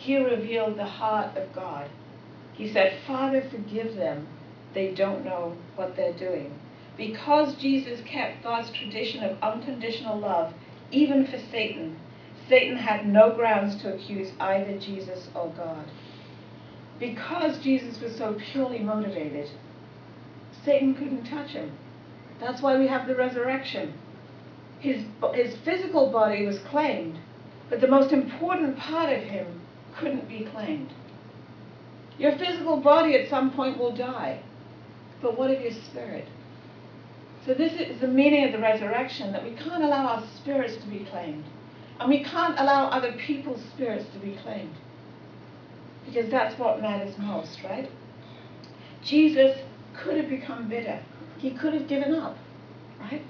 he revealed the heart of God. He said, Father, forgive them. They don't know what they're doing. Because Jesus kept God's tradition of unconditional love, even for Satan, Satan had no grounds to accuse either Jesus or God. Because Jesus was so purely motivated, Satan couldn't touch him. That's why we have the resurrection. His physical body was claimed, but the most important part of him couldn't be claimed. Your physical body at some point will die, but what of your spirit? So this is the meaning of the resurrection, that we can't allow our spirits to be claimed. And we can't allow other people's spirits to be claimed. Because that's what matters most, right? Jesus could have become bitter. He could have given up, right?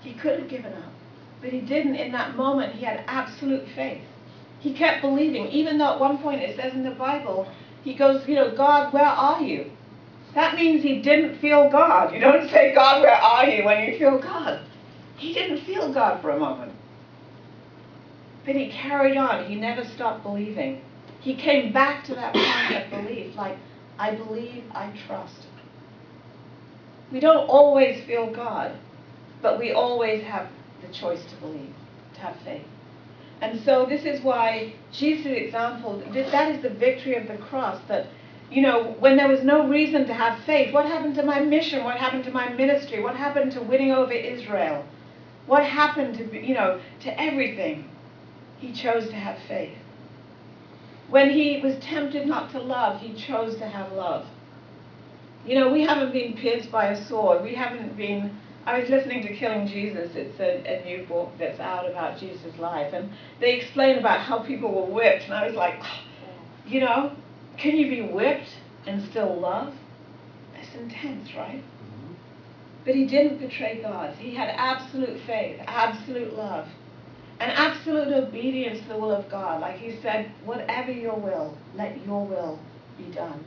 He could have given up. But he didn't. In that moment, he had absolute faith. He kept believing, even though at one point it says in the Bible, he goes, God, where are you? That means he didn't feel God. You don't say, God, where are you, when you feel God. He didn't feel God for a moment. But he carried on. He never stopped believing. He came back to that point of belief, like, I believe, I trust. We don't always feel God, but we always have the choice to believe, to have faith. And so this is why Jesus' example, that is the victory of the cross, that, when there was no reason to have faith, what happened to my mission? What happened to my ministry? What happened to winning over Israel? What happened to everything? He chose to have faith. When he was tempted not to love, he chose to have love. We haven't been pierced by a sword. We haven't been... I was listening to Killing Jesus. It's a new book that's out about Jesus' life. And they explain about how people were whipped. And I was like, can you be whipped and still love? That's intense, right? But he didn't betray God. He had absolute faith, absolute love, and absolute obedience to the will of God. Like he said, whatever your will, let your will be done.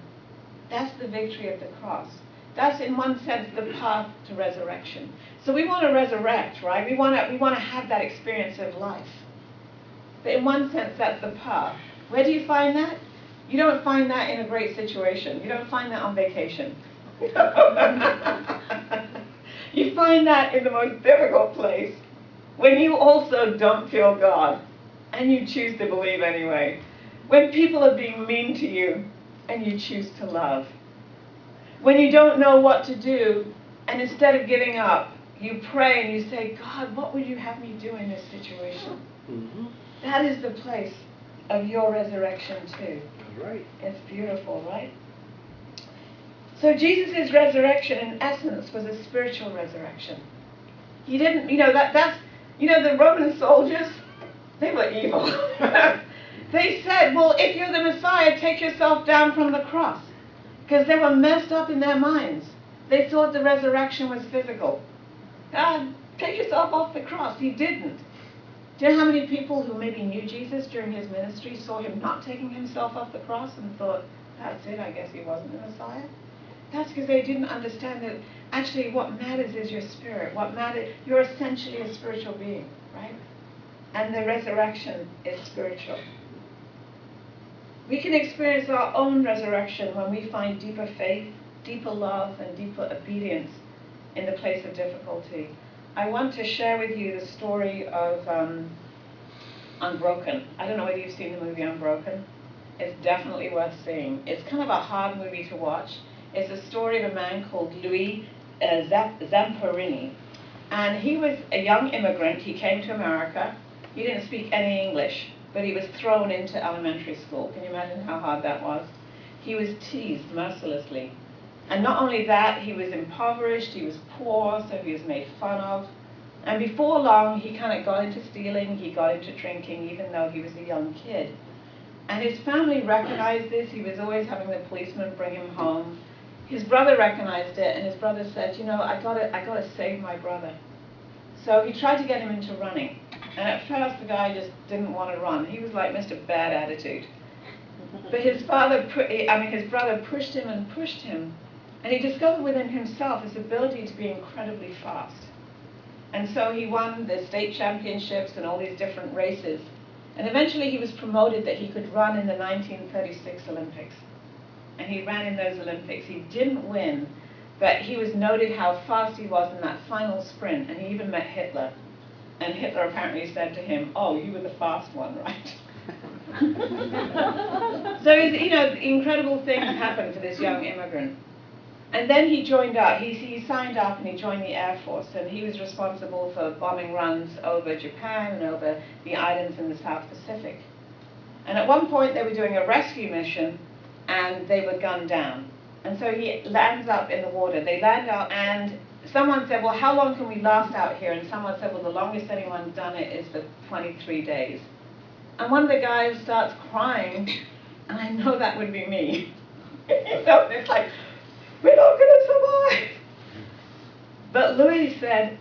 That's the victory of the cross. That's, in one sense, the path to resurrection. So we want to resurrect, right? We want to have that experience of life. But in one sense, that's the path. Where do you find that? You don't find that in a great situation. You don't find that on vacation. You find that in the most difficult place, when you also don't feel God, and you choose to believe anyway. When people are being mean to you, and you choose to love. When you don't know what to do, and instead of giving up, you pray and you say, God, what would you have me do in this situation? Mm-hmm. That is the place of your resurrection too. Right. It's beautiful, right? So Jesus' resurrection, in essence, was a spiritual resurrection. He didn't, the Roman soldiers, they were evil. They said, well, if you're the Messiah, take yourself down from the cross. Because they were messed up in their minds. They thought the resurrection was physical. Take yourself off the cross. He didn't. Do you know how many people who maybe knew Jesus during his ministry saw him not taking himself off the cross and thought, that's it, I guess he wasn't the Messiah? That's because they didn't understand that actually what matters is your spirit. What matters, you're essentially a spiritual being, right? And the resurrection is spiritual. We can experience our own resurrection when we find deeper faith, deeper love, and deeper obedience in the place of difficulty. I want to share with you the story of Unbroken. I don't know whether you've seen the movie Unbroken. It's definitely worth seeing. It's kind of a hard movie to watch. It's a story of a man called Louis Zamperini. And he was a young immigrant. He came to America. He didn't speak any English, but he was thrown into elementary school. Can you imagine how hard that was? He was teased mercilessly. And not only that, he was impoverished, he was poor, so he was made fun of. And before long, he kind of got into stealing, he got into drinking, even though he was a young kid. And his family recognized this. He was always having the policeman bring him home. His brother recognized it, and his brother said, I gotta save my brother. So he tried to get him into running. And at first, the guy just didn't want to run. He was like Mr. Bad Attitude. But his brother pushed him and pushed him. And he discovered within himself his ability to be incredibly fast. And so he won the state championships and all these different races. And eventually he was promoted that he could run in the 1936 Olympics. And he ran in those Olympics. He didn't win, but he was noted how fast he was in that final sprint, and he even met Hitler. And Hitler apparently said to him, "Oh, you were the fast one, right?" So, you know, incredible things happened to this young immigrant. And then he joined up, he signed up and he joined the Air Force, and he was responsible for bombing runs over Japan and over the islands in the South Pacific. And at one point they were doing a rescue mission and they were gunned down. And so he lands up in the water. They land out and someone said, "Well, how long can we last out here?" And someone said, "Well, the longest anyone's done it is for 23 days. And one of the guys starts crying, and I know that would be me. You know, it's like, we're not going to survive. But Louis said,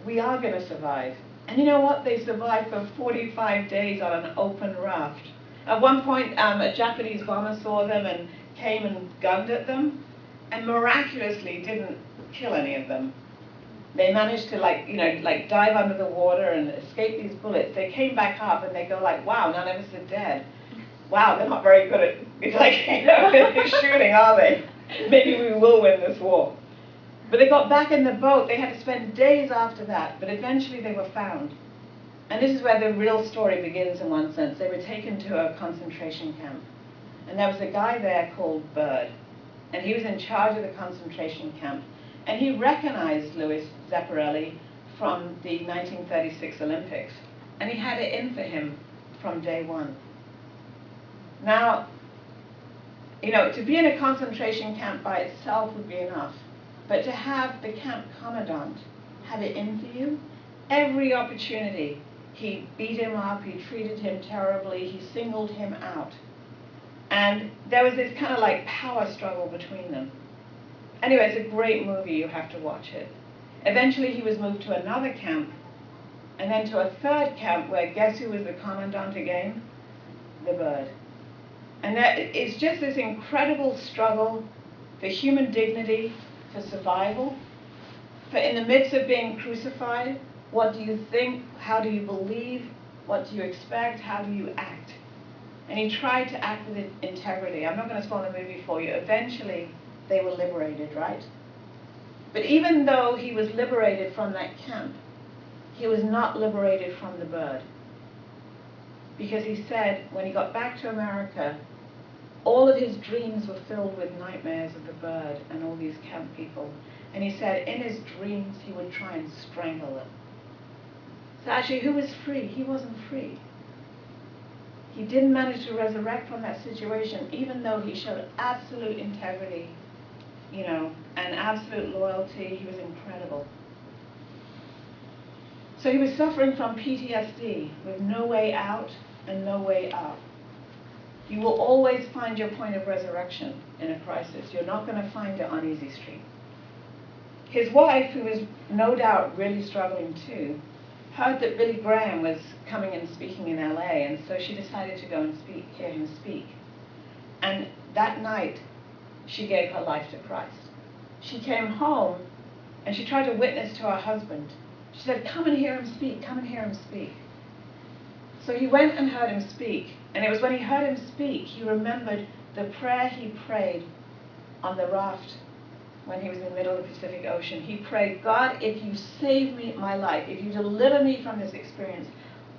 we are going to survive. And you know what? They survived for 45 days on an open raft. At one point, a Japanese bomber saw them and came and gunned at them, and miraculously didn't kill any of them. They managed to dive under the water and escape these bullets. They came back up and they go like, wow, none of us are dead. Wow, they're not very good at shooting, are they? Maybe we will win this war. But they got back in the boat. They had to spend days after that, but eventually they were found. And this is where the real story begins in one sense. They were taken to a concentration camp. And there was a guy there called Bird. And he was in charge of the concentration camp. And he recognized Louis Zamperini from the 1936 Olympics. And he had it in for him from day one. Now, you know, to be in a concentration camp by itself would be enough. But to have the camp commandant have it in for you, every opportunity, he beat him up, he treated him terribly, he singled him out. And there was this kind of like power struggle between them. Anyway, it's a great movie, you have to watch it. Eventually he was moved to another camp, and then to a third camp where guess who was the commandant again? The Bird. And it's just this incredible struggle for human dignity, for survival, for in the midst of being crucified, what do you think, how do you believe, what do you expect, how do you act? And he tried to act with integrity. I'm not going to spoil the movie for you. Eventually, they were liberated, right? But even though he was liberated from that camp, he was not liberated from the Bird. Because he said, when he got back to America, all of his dreams were filled with nightmares of the Bird and all these camp people. And he said in his dreams he would try and strangle them. So actually, who was free? He wasn't free. He didn't manage to resurrect from that situation, even though he showed absolute integrity, you know, and absolute loyalty. He was incredible. So he was suffering from PTSD with no way out and no way up. You will always find your point of resurrection in a crisis. You're not going to find it on Easy Street. His wife, who was no doubt really struggling too, heard that Billy Graham was coming and speaking in LA, and so she decided to go and hear him speak. And that night, she gave her life to Christ. She came home, and she tried to witness to her husband. She said, come and hear him speak, come and hear him speak. So he went and heard him speak, and it was when he heard him speak, he remembered the prayer he prayed on the raft when he was in the middle of the Pacific Ocean. He prayed, God, if you save me, my life, if you deliver me from this experience,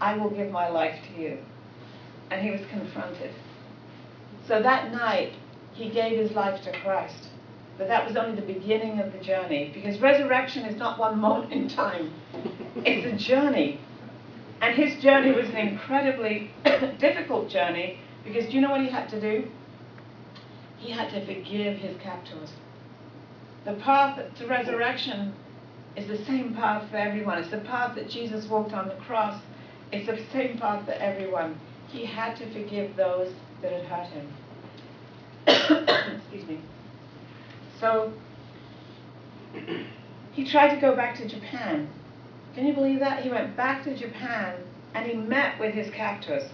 I will give my life to you. And he was confronted. So that night, he gave his life to Christ. But that was only the beginning of the journey, because resurrection is not one moment in time. It's a journey. And his journey was an incredibly difficult journey, because do you know what he had to do? He had to forgive his captors. The path to resurrection is the same path for everyone. It's the path that Jesus walked on the cross. It's the same path for everyone. He had to forgive those that had hurt him. Excuse me. So he tried to go back to Japan. Can you believe that? He went back to Japan and he met with his captors.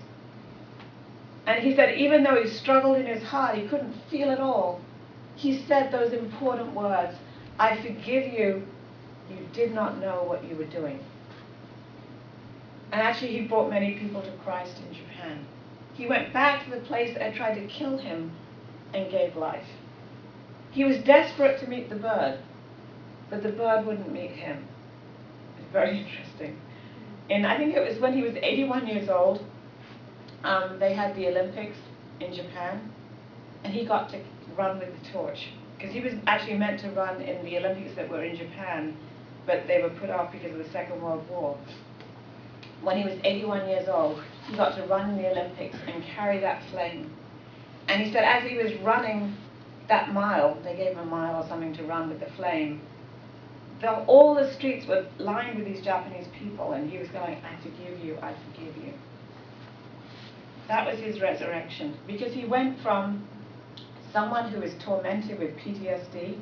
And he said even though he struggled in his heart, he couldn't feel it all, he said those important words, I forgive you, you did not know what you were doing. And actually he brought many people to Christ in Japan. He went back to the place that had tried to kill him and gave life. He was desperate to meet the bird, but the bird wouldn't meet him. It's very interesting. And I think it was when he was 81 years old, they had the Olympics in Japan, and he got to run with the torch. Because he was actually meant to run in the Olympics that were in Japan, but they were put off because of the Second World War. When he was 81 years old, he got to run in the Olympics and carry that flame. And he said as he was running that mile, they gave him a mile or something to run with the flame, all the streets were lined with these Japanese people, and he was going, I forgive you, I forgive you. That was his resurrection, because he went from someone who was tormented with PTSD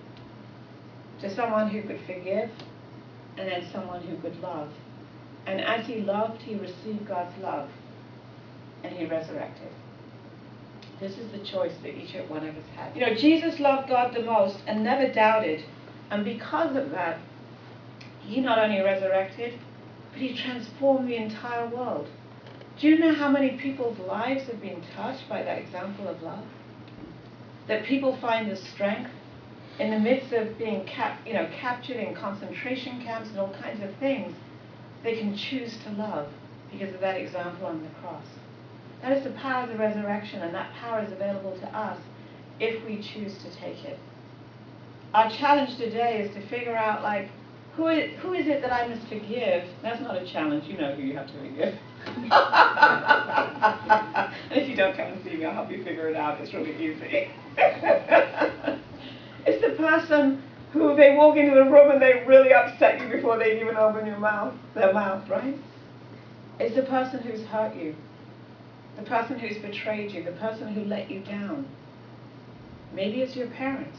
to someone who could forgive, and then someone who could love. And as he loved, he received God's love, and he resurrected. This is the choice that each one of us had. You know, Jesus loved God the most and never doubted. And because of that, he not only resurrected, but he transformed the entire world. Do you know how many people's lives have been touched by that example of love? That people find the strength in the midst of being captured in concentration camps and all kinds of things. They can choose to love because of that example on the cross. That is the power of the resurrection, and that power is available to us if we choose to take it. Our challenge today is to figure out, like, who is it that I must forgive? That's not a challenge. You know who you have to forgive. And if you don't come and see me, I'll help you figure it out. It's really easy. It's the person who they walk into a room and they really upset you before they even open their mouth, right? It's the person who's hurt you, the person who's betrayed you, the person who let you down. Maybe it's your parents,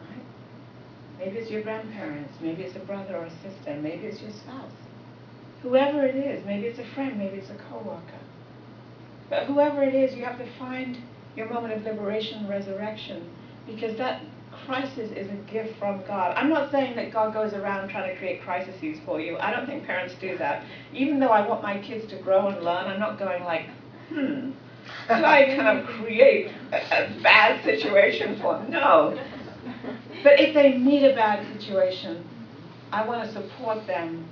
right? Maybe it's your grandparents, maybe it's a brother or a sister, maybe it's your spouse. Whoever it is, maybe it's a friend, maybe it's a coworker. But whoever it is, you have to find your moment of liberation and resurrection, because that crisis is a gift from God. I'm not saying that God goes around trying to create crises for you. I don't think parents do that. Even though I want my kids to grow and learn, I'm not going like, should I kind of create a bad situation for them? No. But if they meet a bad situation, I want to support them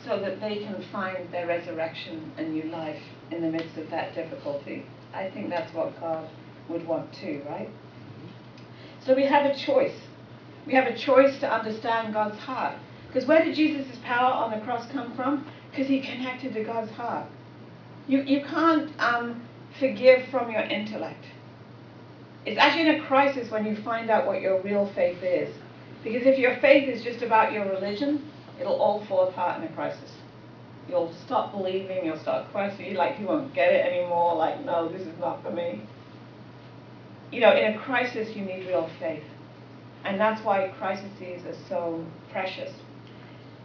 so that they can find their resurrection and new life in the midst of that difficulty. I think that's what God would want too, right? So we have a choice. We have a choice to understand God's heart. Because where did Jesus' power on the cross come from? Because he connected to God's heart. You can't forgive from your intellect. It's actually in a crisis when you find out what your real faith is. Because if your faith is just about your religion, it'll all fall apart in a crisis. You'll stop believing, you'll start questioning, like you won't get it anymore, like, no, this is not for me. You know, in a crisis, you need real faith. And that's why crises are so precious.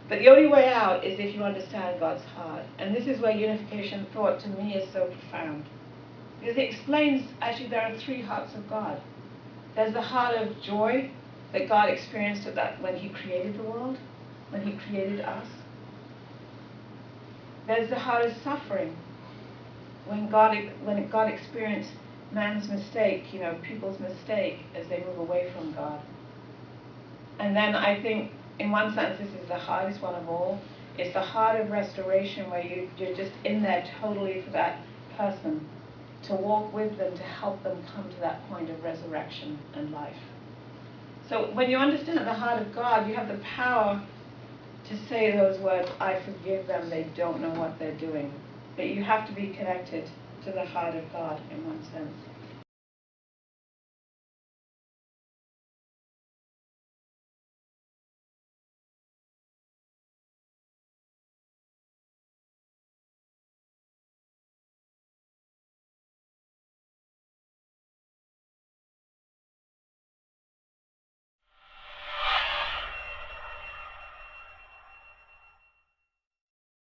But the only way out is if you understand God's heart. And this is where unification thought, to me, is so profound. Because it explains, actually, there are three hearts of God. There's the heart of joy that God experienced when he created the world, when he created us. There's the heart of suffering, when God experienced man's mistake, people's mistake as they move away from God. And then I think, in one sense, this is the hardest one of all. It's the heart of restoration, where you're just in there totally for that person, to walk with them, to help them come to that point of resurrection and life. So when you understand the heart of God, you have the power to say those words, I forgive them, they don't know what they're doing. But you have to be connected to the heart of God in one sense.